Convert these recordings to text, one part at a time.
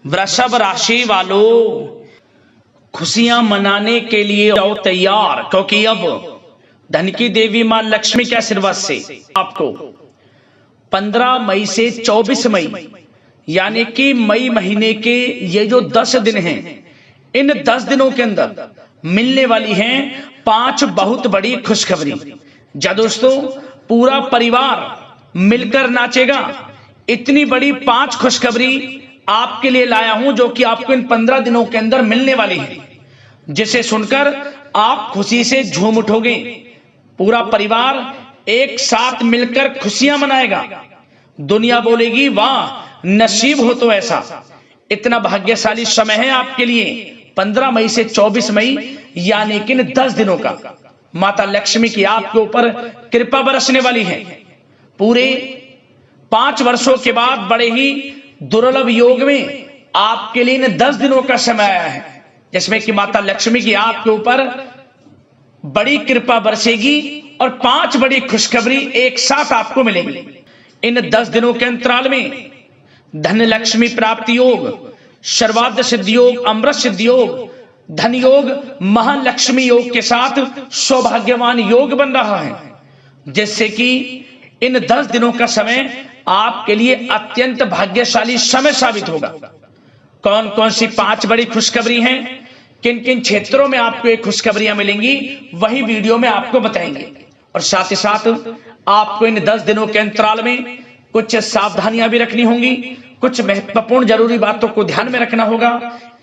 वृषभ राशि वालों, खुशियां मनाने के लिए आओ तैयार, क्योंकि अब धन की देवी मां लक्ष्मी के आशीर्वाद से आपको 15 मई से 24 मई यानी कि मई महीने के ये जो 10 दिन हैं, इन 10 दिनों के अंदर मिलने वाली हैं 5 बहुत बड़ी खुशखबरी। जा दोस्तों, पूरा परिवार मिलकर नाचेगा। इतनी बड़ी 5 खुशखबरी आपके लिए लाया हूं जो कि आपको इन 15 दिनों के अंदर मिलने वाली है, जिसे सुनकर आप खुशी से झूम उठोगे। पूरा परिवार एक साथ मिलकर खुशियां मनाएगा। दुनिया बोलेगी वाह, नसीब हो तो ऐसा। इतना भाग्यशाली समय है आपके लिए 15 मई से 24 मई यानी कि 10 दिनों का। माता लक्ष्मी की आपके ऊपर कृपा बरसने वाली है। पूरे 5 वर्षों के बाद बड़े ही दुर्लभ योग में आपके लिए 10 दिनों का समय आया है, जिसमें कि माता लक्ष्मी की आपके ऊपर बड़ी कृपा बरसेगी और 5 बड़ी खुशखबरी एक साथ आपको मिलेंगी। इन 10 दिनों के अंतराल में धन लक्ष्मी प्राप्ति योग, सर्वार्थ सिद्धि योग, अमृत सिद्धि योग, धन योग, महालक्ष्मी योग के साथ सौभाग्यवान योग बन रहा है, जिससे कि इन 10 दिनों का समय आपके लिए अत्यंत भाग्यशाली समय साबित होगा। कौन कौन सी 5 बड़ी खुशखबरी हैं, किन किन क्षेत्रों में आपको ये खुशखबरियां मिलेंगी, वही वीडियो में आपको बताएंगे। और साथ ही साथ आपको इन 10 दिनों के अंतराल में कुछ सावधानियां भी रखनी होंगी, कुछ महत्वपूर्ण जरूरी बातों को ध्यान में रखना होगा।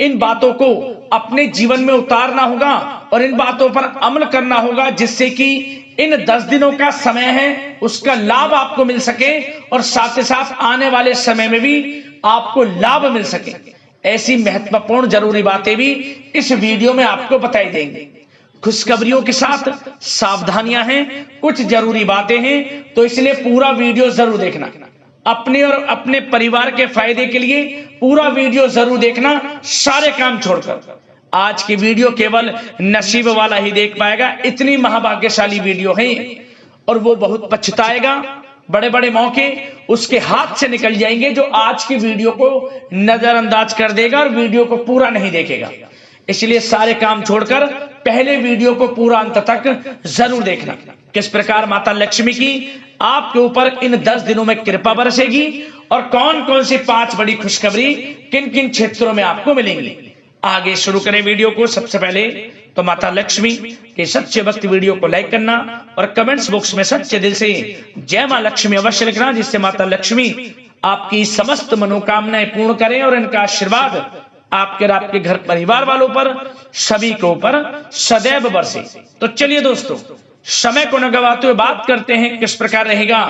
इन बातों को अपने जीवन में उतारना होगा और इन बातों पर अमल करना होगा, जिससे कि इन 10 दिनों का समय है उसका लाभ आपको मिल सके और साथ ही साथ आने वाले समय में भी आपको लाभ मिल सके। ऐसी महत्वपूर्ण जरूरी बातें भी इस वीडियो में आपको बताई देंगे। खुशखबरियों के साथ सावधानियां हैं, कुछ जरूरी बातें हैं, तो इसलिए पूरा वीडियो जरूर देखना। अपने और अपने परिवार के फायदे के लिए पूरा वीडियो जरूर देखना, सारे काम छोड़कर। आज की वीडियो केवल नसीब वाला ही देख पाएगा, इतनी महाभाग्यशाली वीडियो है और वो बहुत पछताएगा। बड़े बड़े मौके उसके हाथ से निकल जाएंगे जो आज की वीडियो को नजरअंदाज कर देगा और वीडियो को पूरा नहीं देखेगा। इसलिए सारे काम छोड़कर पहले वीडियो को पूरा अंत तक जरूर देखना। किस प्रकार माता लक्ष्मी की आपके ऊपर इन 10 दिनों में कृपा बरसेगी और कौन कौन सी 5 बड़ी खुशखबरी किन किन क्षेत्रों में आपको मिलेंगी। आगे शुरू करें वीडियो को। सबसे पहले तो माता लक्ष्मी के सच्चे भक्त वीडियो को लाइक करना और कमेंट्स बॉक्स में सच्चे दिल से जय मां लक्ष्मी अवश्य लिखना, जिससे माता लक्ष्मी आपकी समस्त मनोकामनाएं पूर्ण करें और इनका आशीर्वाद आपके और आपके घर परिवार वालों पर, सभी के ऊपर सदैव बरसे। तो चलिए दोस्तों, समय को न गवाते हुए बात करते हैं किस प्रकार रहेगा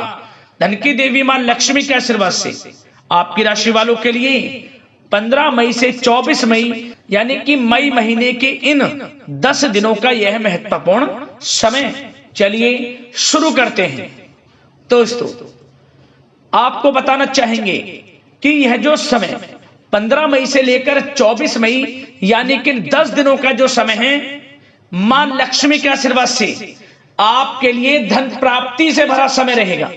धन की देवी मां लक्ष्मी के आशीर्वाद से आपकी राशि वालों के लिए 15 मई से 24 मई यानी कि मई महीने के इन 10 दिनों का यह महत्वपूर्ण समय। चलिए शुरू करते हैं। दोस्तों, आपको बताना चाहेंगे कि यह जो समय 15 मई से लेकर 24 मई यानी कि 10 दिनों का जो समय है, मां लक्ष्मी के आशीर्वाद से आपके लिए धन प्राप्ति से भरा समय रहेगा।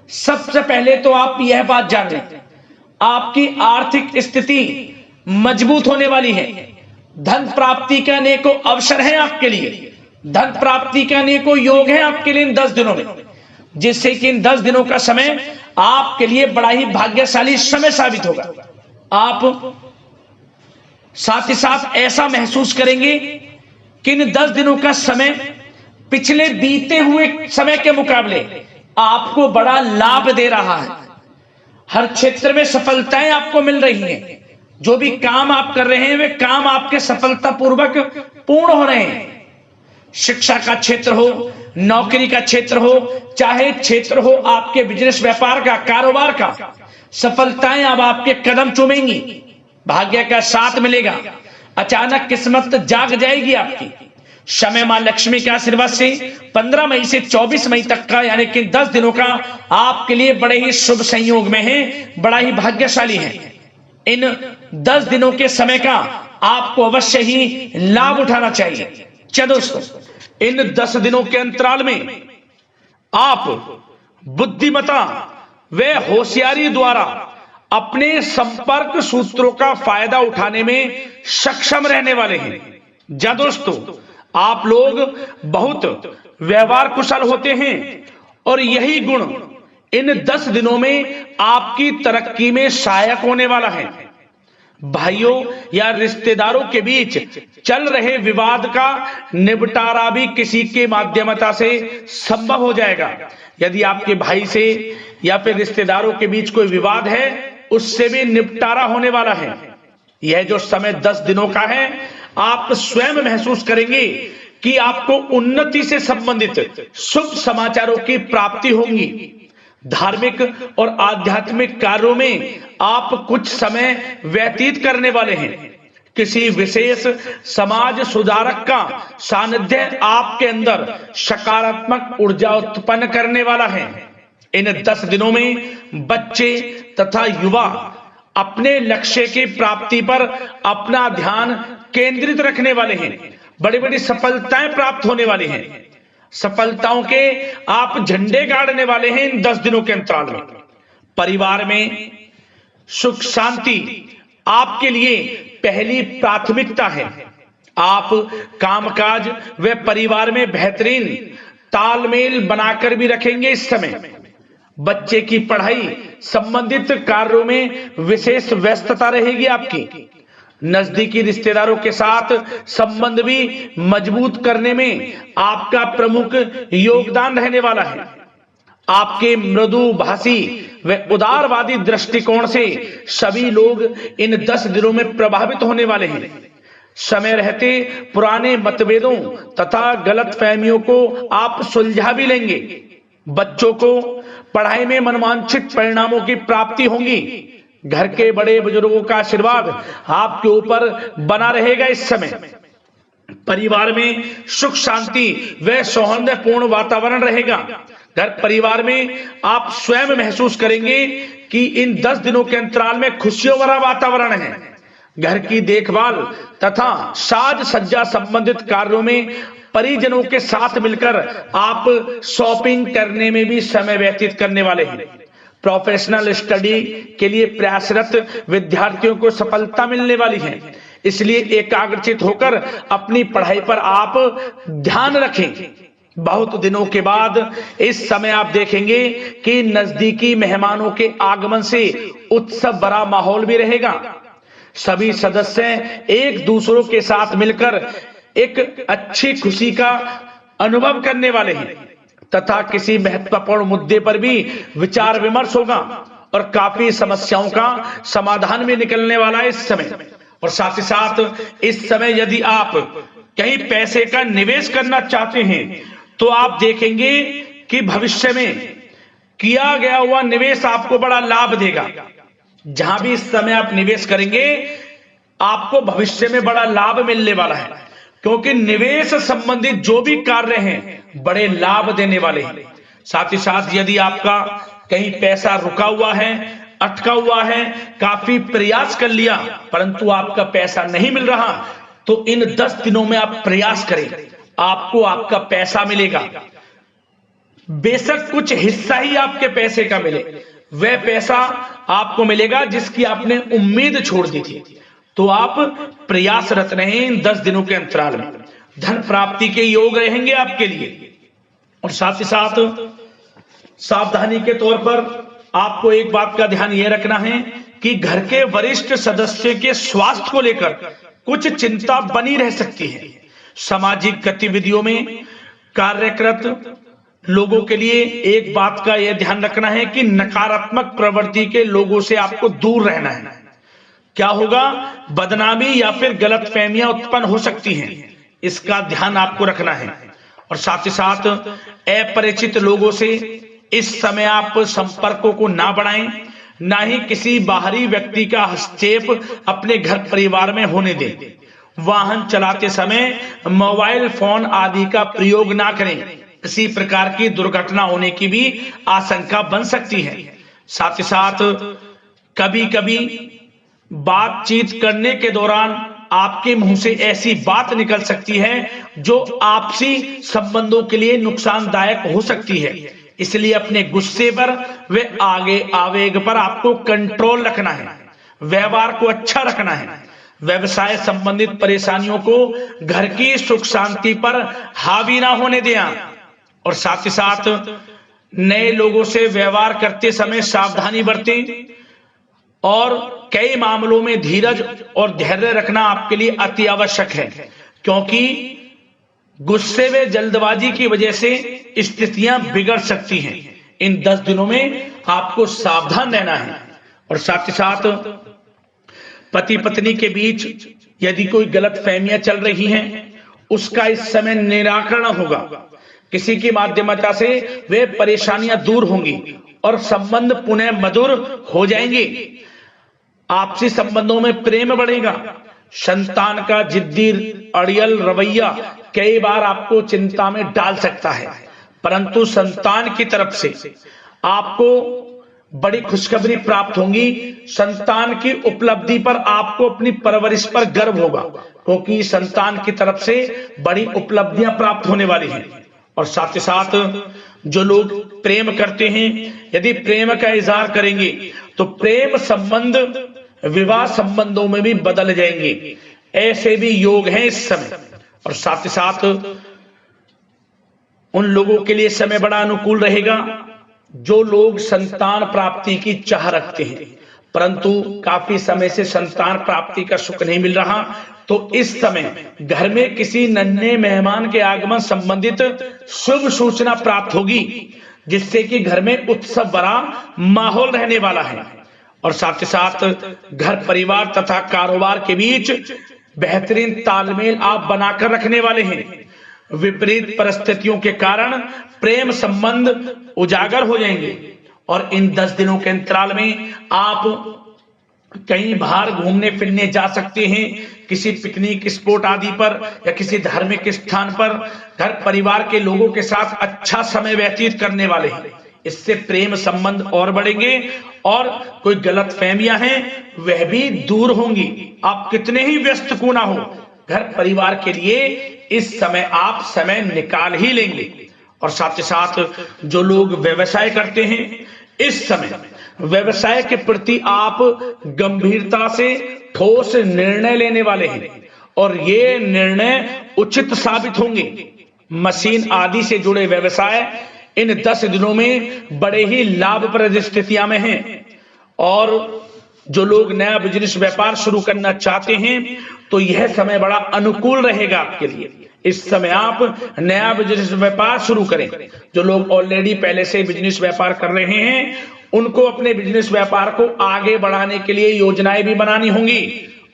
सबसे पहले तो आप यह बात जान लें, आपकी आर्थिक स्थिति मजबूत होने वाली है। धन प्राप्ति के अनेकों अवसर हैं आपके लिए, धन प्राप्ति के अनेकों योग हैं आपके लिए इन 10 दिनों में, जिससे कि इन 10 दिनों का समय आपके लिए बड़ा ही भाग्यशाली समय साबित होगा। आप साथ ही साथ ऐसा महसूस करेंगे कि इन 10 दिनों का समय पिछले बीते हुए समय के मुकाबले आपको बड़ा लाभ दे रहा है। हर क्षेत्र में सफलताएं आपको मिल रही हैं। जो भी काम आप कर रहे हैं वे काम आपके सफलतापूर्वक पूर्ण हो रहे हैं। शिक्षा का क्षेत्र हो, नौकरी का क्षेत्र हो, चाहे क्षेत्र हो आपके बिजनेस व्यापार का, कारोबार का, सफलताएं अब आपके कदम चूमेंगी। भाग्य का साथ मिलेगा, अचानक किस्मत जाग जाएगी आपकी। समय मां लक्ष्मी के आशीर्वाद से 15 मई से 24 मई तक का यानी कि 10 दिनों का आपके लिए बड़े ही शुभ संयोग में है, बड़ा ही भाग्यशाली है। इन 10 दिनों के समय का आपको अवश्य ही लाभ उठाना चाहिए। चलो दोस्तों, इन 10 दिनों के अंतराल में आप बुद्धिमता व होशियारी द्वारा अपने संपर्क सूत्रों का फायदा उठाने में सक्षम रहने वाले हैं। जा दोस्तों, आप लोग बहुत व्यवहार कुशल होते हैं और यही गुण इन 10 दिनों में आपकी तरक्की में सहायक होने वाला है। भाइयों या रिश्तेदारों के बीच चल रहे विवाद का निपटारा भी किसी के माध्यमता से संभव हो जाएगा। यदि आपके भाई से या फिर रिश्तेदारों के बीच कोई विवाद है, उससे भी निपटारा होने वाला है। यह जो समय 10 दिनों का है, आप स्वयं महसूस करेंगे कि आपको उन्नति से संबंधित शुभ समाचारों की प्राप्ति होगी। धार्मिक और आध्यात्मिक कार्यों में आप कुछ समय व्यतीत करने वाले हैं। किसी विशेष समाज सुधारक का सानिध्य आपके अंदर सकारात्मक ऊर्जा उत्पन्न करने वाला है। इन 10 दिनों में बच्चे तथा युवा अपने लक्ष्य की प्राप्ति पर अपना ध्यान केंद्रित रखने वाले हैं। बड़ी बड़ी सफलताएं प्राप्त होने वाली हैं। सफलताओं के आप झंडे गाड़ने वाले हैं इन 10 दिनों के अंतराल में। परिवार में सुख शांति आपके लिए पहली प्राथमिकता है। आप कामकाज व परिवार में बेहतरीन तालमेल बनाकर भी रखेंगे। इस समय बच्चे की पढ़ाई संबंधित कार्यों में विशेष व्यस्तता रहेगी आपकी। नजदीकी रिश्तेदारों के साथ संबंध भी मजबूत करने में आपका प्रमुख योगदान रहने वाला है। आपके मृदुभाषी व उदारवादी दृष्टिकोण से सभी लोग इन 10 दिनों में प्रभावित होने वाले हैं। समय रहते पुराने मतभेदों तथा गलतफहमियों को आप सुलझा भी लेंगे। बच्चों को पढ़ाई में मनवांछित परिणामों की प्राप्ति होगी। घर के बड़े बुजुर्गों का आशीर्वाद आपके ऊपर बना रहेगा। इस समय परिवार में सुख शांति व सौहार्दपूर्ण वातावरण रहेगा। घर परिवार में आप स्वयं महसूस करेंगे कि इन 10 दिनों के अंतराल में खुशियों भरा वातावरण है। घर की देखभाल तथा साज सज्जा संबंधित कार्यों में परिजनों के साथ मिलकर आप शॉपिंग करने में भी समय व्यतीत करने वाले हैं। प्रोफेशनल स्टडी के लिए प्रयासरत विद्यार्थियों को सफलता मिलने वाली है। इसलिए एकाग्रचित होकर अपनी पढ़ाई पर आप ध्यान रखें। बहुत दिनों के बाद इस समय आप देखेंगे कि नजदीकी मेहमानों के आगमन से उत्सव भरा माहौल भी रहेगा। सभी सदस्य एक दूसरों के साथ मिलकर एक अच्छी खुशी का अनुभव करने वाले हैं तथा किसी महत्वपूर्ण मुद्दे पर भी विचार विमर्श होगा और काफी समस्याओं का समाधान भी निकलने वाला है इस समय। और साथ ही साथ इस समय यदि आप कहीं पैसे का निवेश करना चाहते हैं तो आप देखेंगे कि भविष्य में किया गया हुआ निवेश आपको बड़ा लाभ देगा। जहां भी इस समय आप निवेश करेंगे आपको भविष्य में बड़ा लाभ मिलने वाला है, क्योंकि निवेश संबंधित जो भी कार्य हैं बड़े लाभ देने वाले हैं। साथ ही साथ यदि आपका कहीं पैसा रुका हुआ है, अटका हुआ है, काफी प्रयास कर लिया परंतु आपका पैसा नहीं मिल रहा, तो इन 10 दिनों में आप प्रयास करें, आपको आपका पैसा मिलेगा। बेशक कुछ हिस्सा ही आपके पैसे का मिले, वह पैसा आपको मिलेगा जिसकी आपने उम्मीद छोड़ दी थी। तो आप प्रयासरत रहें इन 10 दिनों के अंतराल में। धन प्राप्ति के योग रहेंगे आपके लिए। और साथ ही साथ सावधानी के तौर पर आपको एक बात का ध्यान यह रखना है कि घर के वरिष्ठ सदस्य के स्वास्थ्य को लेकर कुछ चिंता बनी रह सकती है। सामाजिक गतिविधियों में कार्यरत लोगों के लिए एक बात का यह ध्यान रखना है कि नकारात्मक प्रवृत्ति के लोगों से आपको दूर रहना है। क्या होगा, बदनामी या फिर गलतफहमियां उत्पन्न हो सकती हैं, इसका ध्यान आपको रखना है। और साथ ही साथ अपरिचित लोगों से इस समय आप संपर्कों को ना बढ़ाएं, ना ही किसी बाहरी व्यक्ति का हस्तक्षेप अपने घर परिवार में होने दें। वाहन चलाते समय मोबाइल फोन आदि का प्रयोग ना करें, किसी प्रकार की दुर्घटना होने की भी आशंका बन सकती है। साथ ही साथ कभी कभी बातचीत करने के दौरान आपके मुंह से ऐसी बात निकल सकती है जो आपसी संबंधों के लिए नुकसानदायक हो सकती है। इसलिए अपने गुस्से पर व आगे आवेग पर आपको कंट्रोल रखना है, व्यवहार को अच्छा रखना है, व्यवसाय संबंधित परेशानियों को घर की सुख शांति पर हावी ना होने दें, और साथ ही साथ नए लोगों से व्यवहार करते समय सावधानी बरतें, और कई मामलों में धीरज और धैर्य रखना आपके लिए अति आवश्यक है, क्योंकि गुस्से में जल्दबाजी की वजह से स्थितियां बिगड़ सकती हैं। इन 10 दिनों में आपको सावधान रहना है। और साथ ही साथ पति पत्नी के बीच यदि कोई गलत फहमियां चल रही हैं, उसका इस समय निराकरण होगा। किसी की माध्यमता से वे परेशानियां दूर होंगी और संबंध पुनः मधुर हो जाएंगे। आपसी संबंधों में प्रेम बढ़ेगा। संतान का जिद्दी अड़ियल रवैया कई बार आपको चिंता में डाल सकता है, परंतु संतान की तरफ से आपको बड़ी खुशखबरी प्राप्त होगी। संतान की उपलब्धि पर आपको अपनी परवरिश पर गर्व होगा, क्योंकि संतान की तरफ से बड़ी उपलब्धियां प्राप्त होने वाली हैं। और साथ ही साथ जो लोग प्रेम करते हैं, यदि प्रेम का इजहार करेंगे तो प्रेम संबंध विवाह संबंधों में भी बदल जाएंगे। ऐसे भी योग हैं इस समय। और साथ ही साथ उन लोगों के लिए समय बड़ा अनुकूल रहेगा जो लोग संतान प्राप्ति की चाह रखते हैं, परंतु काफी समय से संतान प्राप्ति का सुख नहीं मिल रहा, तो इस समय घर में किसी नन्हे मेहमान के आगमन संबंधित शुभ सूचना प्राप्त होगी, जिससे कि घर में उत्सव भरा माहौल रहने वाला है। और साथ ही साथ घर परिवार तथा कारोबार के बीच बेहतरीन तालमेल आप बनाकर रखने वाले हैं। विपरीत परिस्थितियों के कारण प्रेम संबंध उजागर हो जाएंगे, और इन 10 दिनों के अंतराल में आप कहीं बाहर घूमने फिरने जा सकते हैं, किसी पिकनिक स्पॉट आदि पर या किसी धार्मिक स्थान पर घर परिवार के लोगों के साथ अच्छा समय व्यतीत करने वाले हैं। इससे प्रेम संबंध और बढ़ेंगे और कोई गलत फहमियां हैं वह भी दूर होंगी। आप कितने ही व्यस्त क्यों ना हो, घर परिवार के लिए इस समय आप समय निकाल ही लेंगे। और साथ ही साथ जो लोग व्यवसाय करते हैं, इस समय व्यवसाय के प्रति आप गंभीरता से ठोस निर्णय लेने वाले हैं, और ये निर्णय उचित साबित होंगे। मशीन आदि से जुड़े व्यवसाय इन 10 दिनों में बड़े ही लाभप्रद स्थितियां में हैं। और जो लोग नया बिजनेस व्यापार शुरू करना चाहते हैं, तो यह समय बड़ा अनुकूल रहेगा आपके लिए। इस समय आप नया बिजनेस व्यापार शुरू करें। जो लोग ऑलरेडी पहले से बिजनेस व्यापार कर रहे हैं, उनको अपने बिजनेस व्यापार को आगे बढ़ाने के लिए योजनाएं भी बनानी होंगी,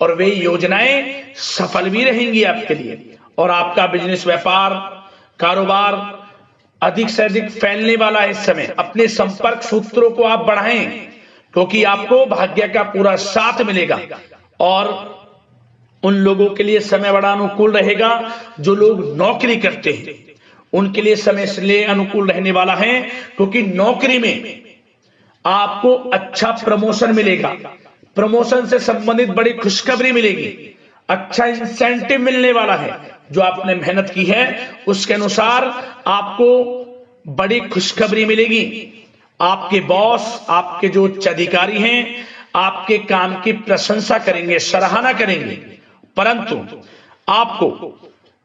और वे योजनाएं सफल भी रहेंगी आपके लिए। और आपका बिजनेस व्यापार कारोबार अधिक से अधिक फैलने वाला है। इस समय अपने संपर्क सूत्रों को आप बढ़ाएं, क्योंकि आपको भाग्य का पूरा साथ मिलेगा। और उन लोगों के लिए समय बड़ा अनुकूल रहेगा जो लोग नौकरी करते हैं, उनके लिए समय इसलिए अनुकूल रहने वाला है क्योंकि नौकरी में आपको अच्छा प्रमोशन मिलेगा, प्रमोशन से संबंधित बड़ी खुशखबरी मिलेगी, अच्छा इंसेंटिव मिलने वाला है। जो आपने मेहनत की है उसके अनुसार आपको बड़ी खुशखबरी मिलेगी। आपके बॉस, आपके जो उच्च अधिकारी हैं, आपके काम की प्रशंसा करेंगे, सराहना करेंगे। परंतु आपको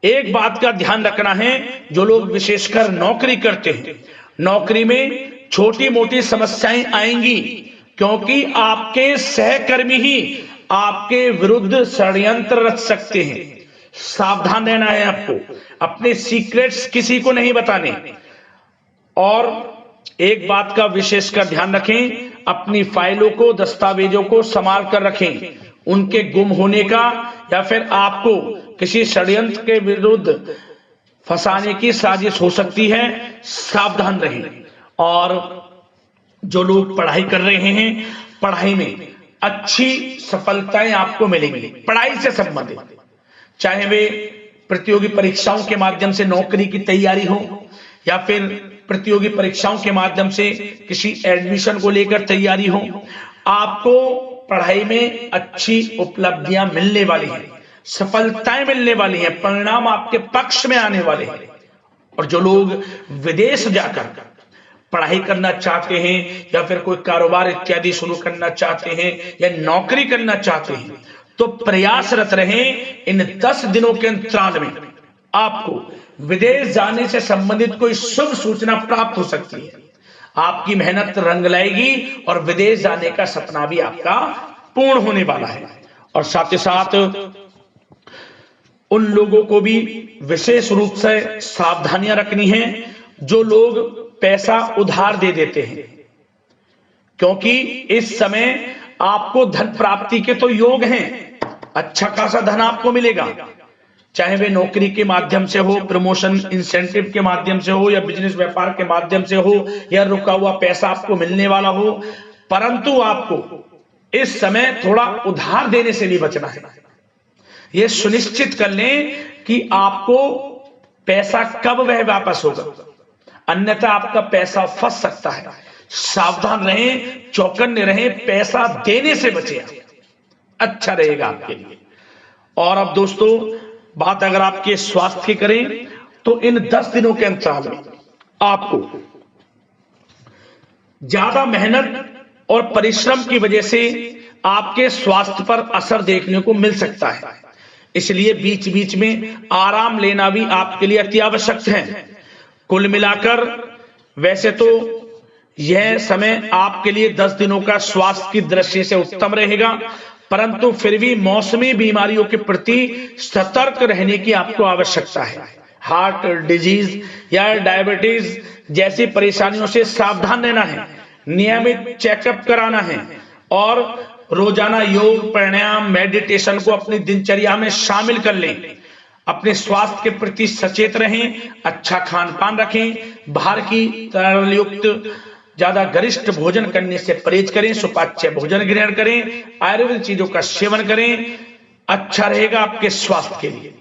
एक बात का ध्यान रखना है, जो लोग विशेषकर नौकरी करते हैं, नौकरी में छोटी मोटी समस्याएं आएंगी, क्योंकि आपके सहकर्मी ही आपके विरुद्ध षड्यंत्र रच सकते हैं। सावधान रहना है आपको, अपने सीक्रेट्स किसी को नहीं बताने। और एक बात का विशेषकर ध्यान रखें, अपनी फाइलों को, दस्तावेजों को संभाल कर रखें। उनके गुम होने का या फिर आपको किसी षड्यंत्र के विरुद्ध फंसाने की साजिश हो सकती है, सावधान रहें। और जो लोग पढ़ाई कर रहे हैं, पढ़ाई में अच्छी सफलताएं आपको मिलेंगी। पढ़ाई से संबंधित, चाहे वे प्रतियोगी परीक्षाओं के माध्यम से नौकरी की तैयारी हो या फिर प्रतियोगी परीक्षाओं के माध्यम से किसी एडमिशन को लेकर तैयारी हो, आपको पढ़ाई में अच्छी उपलब्धियां मिलने वाली हैं, सफलताएं मिलने वाली हैं, परिणाम आपके पक्ष में आने वाले हैं। और जो लोग विदेश जाकर पढ़ाई करना चाहते हैं या फिर कोई कारोबार इत्यादि शुरू करना चाहते हैं या नौकरी करना चाहते हैं, तो प्रयासरत रहें। इन 10 दिनों के अंतराल में आपको विदेश जाने से संबंधित कोई शुभ सूचना प्राप्त हो सकती है। आपकी मेहनत रंग लाएगी और विदेश जाने का सपना भी आपका पूर्ण होने वाला है। और साथ ही साथ उन लोगों को भी विशेष रूप से सावधानियां रखनी है जो लोग पैसा उधार दे देते हैं, क्योंकि इस समय आपको धन प्राप्ति के तो योग हैं, अच्छा खासा धन आपको मिलेगा, चाहे वे नौकरी के माध्यम से हो, प्रमोशन इंसेंटिव के माध्यम से हो, या बिजनेस व्यापार के माध्यम से हो, या रुका हुआ पैसा आपको मिलने वाला हो। परंतु आपको इस समय थोड़ा उधार देने से भी बचना है। यह सुनिश्चित कर लें कि आपको पैसा कब वह वापस होगा, अन्यथा आपका पैसा फंस सकता है। सावधान रहें, चौकन्ने रहें, पैसा देने से बचें, अच्छा रहेगा आपके लिए। और अब दोस्तों, बात अगर आपके स्वास्थ्य की करें तो इन 10 दिनों के अंतराल में आपको ज्यादा मेहनत और परिश्रम की वजह से आपके स्वास्थ्य पर असर देखने को मिल सकता है, इसलिए बीच बीच में आराम लेना भी आपके लिए अति आवश्यक है। कुल मिलाकर वैसे तो यह समय आपके लिए 10 दिनों का स्वास्थ्य की दृष्टि से उत्तम रहेगा, परंतु फिर भी मौसमी बीमारियों के प्रति सतर्क रहने की आपको आवश्यकता है। हार्ट डिजीज या डायबिटीज जैसी परेशानियों से सावधान रहना है, नियमित चेकअप कराना है और रोजाना योग, प्राणायाम, मेडिटेशन को अपनी दिनचर्या में शामिल कर लें। अपने स्वास्थ्य के प्रति सचेत रहें, अच्छा खान पान रखें, बाहर की तरल युक्त ज्यादा गरिष्ठ भोजन करने से परहेज करें, सुपाच्य भोजन ग्रहण करें, आयुर्वेदिक चीजों का सेवन करें, अच्छा रहेगा आपके स्वास्थ्य के लिए।